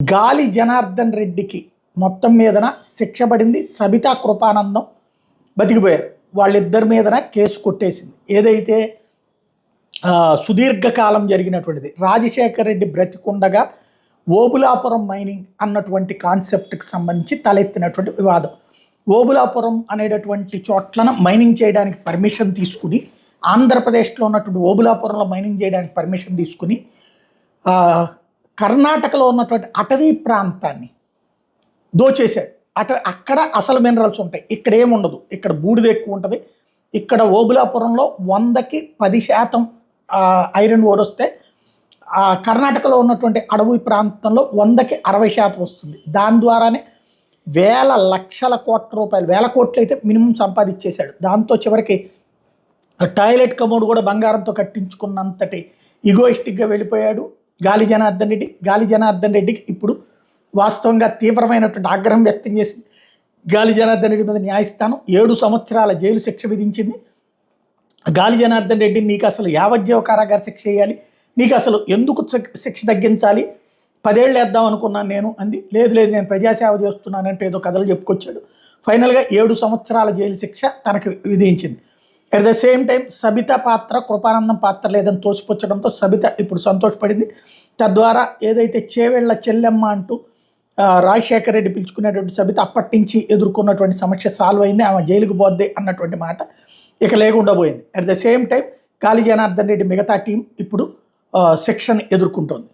గాలి జనార్దన్ రెడ్డికి మొత్తం మీదన శిక్ష పడింది. సబితా కృపానందం బతికిపోయారు. వాళ్ళిద్దరి మీదన కేసు కొట్టేసింది. ఏదైతే సుదీర్ఘకాలం జరిగినటువంటిది రాజశేఖర్ రెడ్డి బ్రతికుండగా ఓబులాపురం మైనింగ్ అన్నటువంటి కాన్సెప్ట్కి సంబంధించి తలెత్తినటువంటి వివాదం. ఓబులాపురం అనేటటువంటి చోట్లన మైనింగ్ చేయడానికి పర్మిషన్ తీసుకుని, ఆంధ్రప్రదేశ్లో ఉన్నటువంటి ఓబులాపురంలో మైనింగ్ చేయడానికి పర్మిషన్ తీసుకుని కర్ణాటకలో ఉన్నటువంటి అటవీ ప్రాంతాన్ని దోచేశాడు. అక్కడ అసలు మినరల్స్ ఉంటాయి, ఇక్కడ ఏముండదు. ఇక్కడ బూడిద ఎక్కువ ఉంటుంది. ఇక్కడ ఓబులాపురంలో 100కి 10% ఐరన్ ఓర్ వస్తే కర్ణాటకలో ఉన్నటువంటి అడవి ప్రాంతంలో 100కి 60% వస్తుంది. దాని ద్వారానే వేల లక్షల కోట్ల రూపాయలు, వేల కోట్లు అయితే మినిమం సంపాదించేశాడు. దాంతో చివరికి టాయిలెట్ కమోడ్ కూడా బంగారంతో కట్టించుకున్నంతటి ఈగోయిస్టిక్గా వెళ్ళిపోయాడు గాలి జనార్దన్ రెడ్డి. గాలి జనార్దన్ రెడ్డికి ఇప్పుడు వాస్తవంగా తీవ్రమైనటువంటి ఆగ్రహం వ్యక్తం చేసింది. గాలి జనార్దన్ రెడ్డి మీద న్యాయస్థానం 7 సంవత్సరాల జైలు శిక్ష విధించింది. గాలి జనార్దన్ రెడ్డి నీకు అసలు యావజ్జీవ కారాగార శిక్ష వేయాలి, నీకు అసలు ఎందుకు శిక్ష తగ్గించాలి, 10 ఏళ్ళు వేద్దాం అనుకున్నాను నేను అంది. లేదు నేను ప్రజాసేవ చేస్తున్నానంటే ఏదో కథలు చెప్పుకొచ్చాడు. ఫైనల్గా 7 సంవత్సరాల జైలు శిక్ష తనకు విధించింది. At the same time Sabitha పాత్ర కృపానందం పాత్ర లేదని తోసిపుచ్చడంతో సబిత ఇప్పుడు సంతోషపడింది. తద్వారా ఏదైతే చేవేళ్ల చెల్లెమ్మ అంటూ రాజశేఖర్ రెడ్డి పిలుచుకునేటువంటి సబిత అప్పటి నుంచి ఎదుర్కొన్నటువంటి సమస్య సాల్వ్ అయింది. ఆమె జైలుకు పోద్ది అన్నటువంటి మాట ఇక లేకుండా పోయింది. అట్ ద సేమ్ టైం గాలి జనార్దన్ రెడ్డి మిగతా టీం ఇప్పుడు శిక్షను ఎదుర్కొంటోంది.